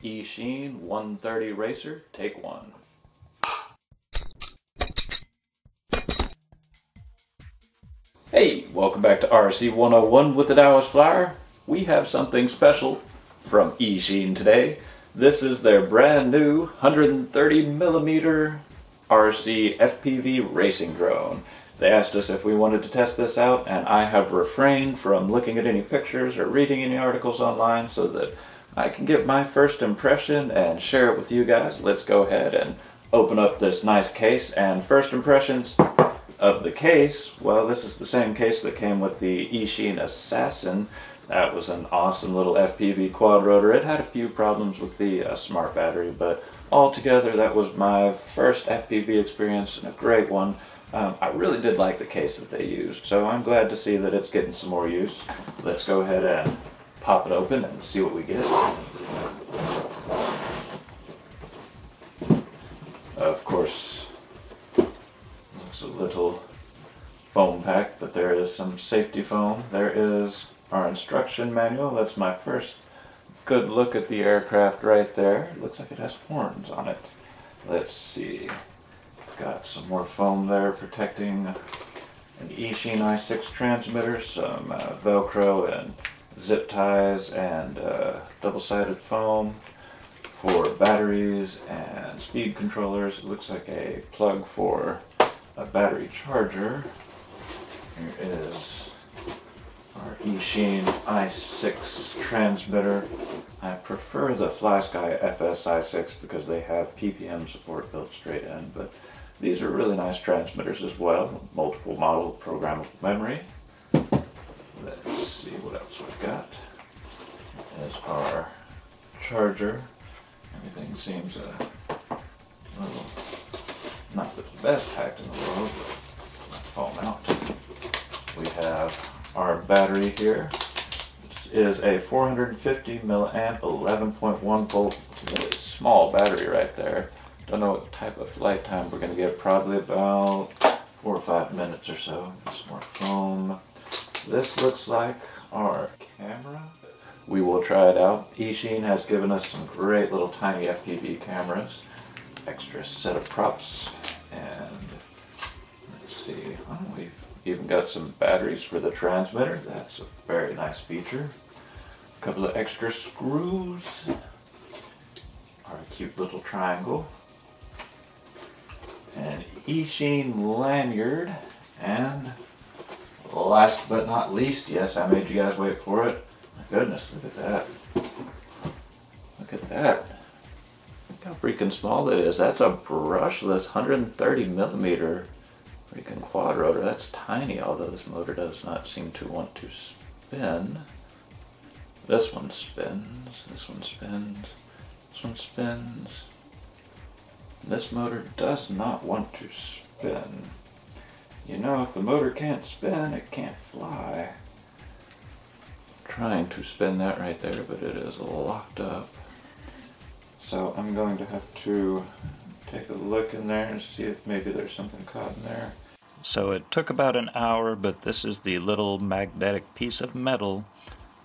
Eachine 130 Racer, take one. Hey, welcome back to RC 101 with the Taoist Flyer. We have something special from Eachine today. This is their brand new 130mm RC FPV racing drone. They asked us if we wanted to test this out, and I have refrained from looking at any pictures or reading any articles online so that I can give my first impression and share it with you guys. Let's go ahead and open up this nice case. And first impressions of the case, well, this is the same case that came with the Eachine Assassin. That was an awesome little FPV quad rotor. It had a few problems with the smart battery, but altogether that was my first FPV experience and a great one. I really did like the case that they used, so I'm glad to see that it's getting some more use. Let's go ahead and pop it open and see what we get. Of course, looks a little foam pack, but there is some safety foam. There is our instruction manual. That's my first good look at the aircraft right there. It looks like it has horns on it. Let's see. Got some more foam there protecting an Eachine i6 transmitter, some Velcro and zip ties, and double-sided foam for batteries and speed controllers. It looks like a plug for a battery charger. Here is our Eachine i6 transmitter. I prefer the FlySky FS i6 because they have PPM support built straight in, but these are really nice transmitters as well. Multiple model programmable memory. Let's see what else we've got. There's our charger. Everything seems a little, not the best packed in the world, but let's fall out. We have our battery here. This is a 450 milliamp 11.1 volt, really small battery right there. Don't know what type of flight time we're going to get, probably about 4 or 5 minutes or so. Some more foam. This looks like our camera. We will try it out. Eachine has given us some great little tiny FPV cameras. Extra set of props. And let's see, oh, we've even got some batteries for the transmitter. That's a very nice feature. A couple of extra screws. Our cute little triangle. An Eachine lanyard. And last but not least, yes, I made you guys wait for it. My goodness, look at that. Look at that. Look how freaking small that is. That's a brushless 130mm freaking quad rotor. That's tiny, although this motor does not seem to want to spin. This one spins, this one spins, this one spins. This motor does not want to spin. You know, if the motor can't spin, it can't fly. I'm trying to spin that right there, but it is locked up. So I'm going to have to take a look in there and see if maybe there's something caught in there. So it took about an hour, but this is the little magnetic piece of metal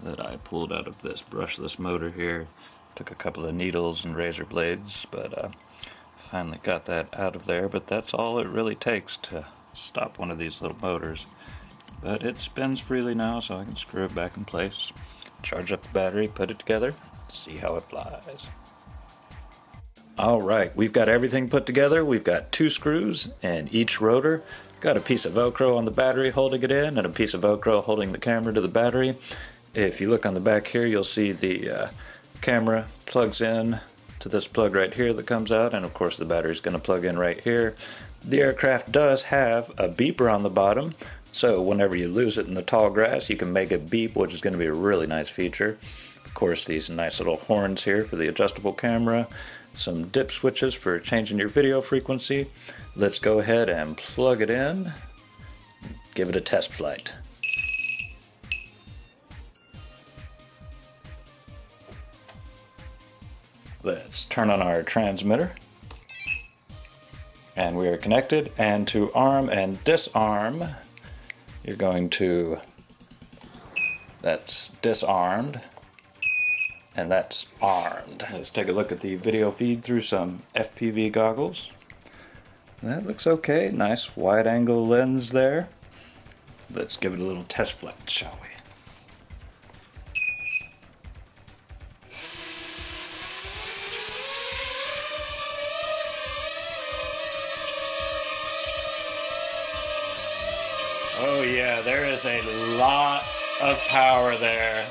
that I pulled out of this brushless motor here. Took a couple of needles and razor blades, but finally got that out of there. But that's all it really takes to stop one of these little motors. But it spins freely now, so I can screw it back in place, charge up the battery, put it together, see how it flies. Alright, we've got everything put together. We've got 2 screws in each rotor. Got a piece of Velcro on the battery holding it in, and a piece of Velcro holding the camera to the battery. If you look on the back here, you'll see the camera plugs in to this plug right here that comes out, and of course the battery's going to plug in right here. The aircraft does have a beeper on the bottom, so whenever you lose it in the tall grass, you can make it beep, which is going to be a really nice feature. Of course, these nice little horns here for the adjustable camera, some dip switches for changing your video frequency. Let's go ahead and plug it in, give it a test flight. Let's turn on our transmitter. And we are connected. And to arm and disarm, you're going to, that's disarmed. and that's armed. Let's take a look at the video feed through some FPV goggles. That looks okay. Nice wide angle lens there. Let's give it a little test flight, shall we? Oh yeah, there is a lot of power there.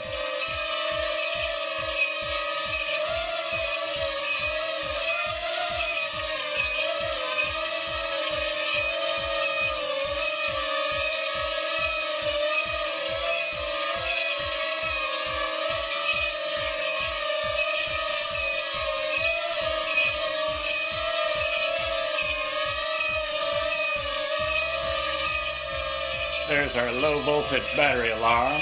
There's our low voltage battery alarm.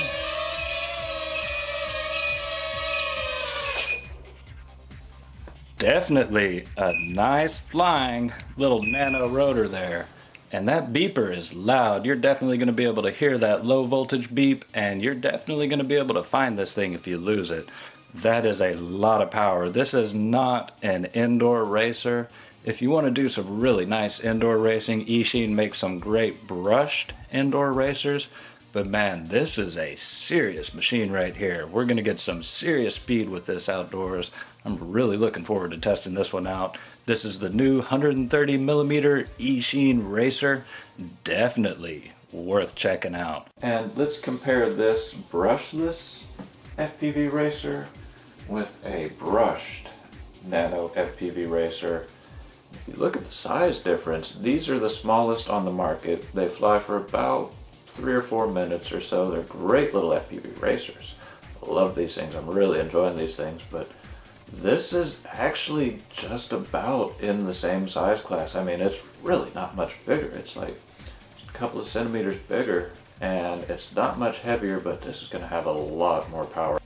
Definitely a nice flying little nano rotor there. And that beeper is loud. You're definitely going to be able to hear that low voltage beep, and you're definitely going to be able to find this thing if you lose it. That is a lot of power. This is not an indoor racer. If you want to do some really nice indoor racing, Eachine makes some great brushed indoor racers. But man, this is a serious machine right here. We're going to get some serious speed with this outdoors. I'm really looking forward to testing this one out. This is the new 130mm Eachine racer. Definitely worth checking out. And let's compare this brushless FPV racer with a brushed Nano FPV racer. If you look at the size difference, these are the smallest on the market. They fly for about 3 or 4 minutes or so. They're great little FPV racers. I love these things. I'm really enjoying these things, but this is actually just about in the same size class. I mean, it's really not much bigger. It's like a couple of centimeters bigger, and it's not much heavier, but this is going to have a lot more power.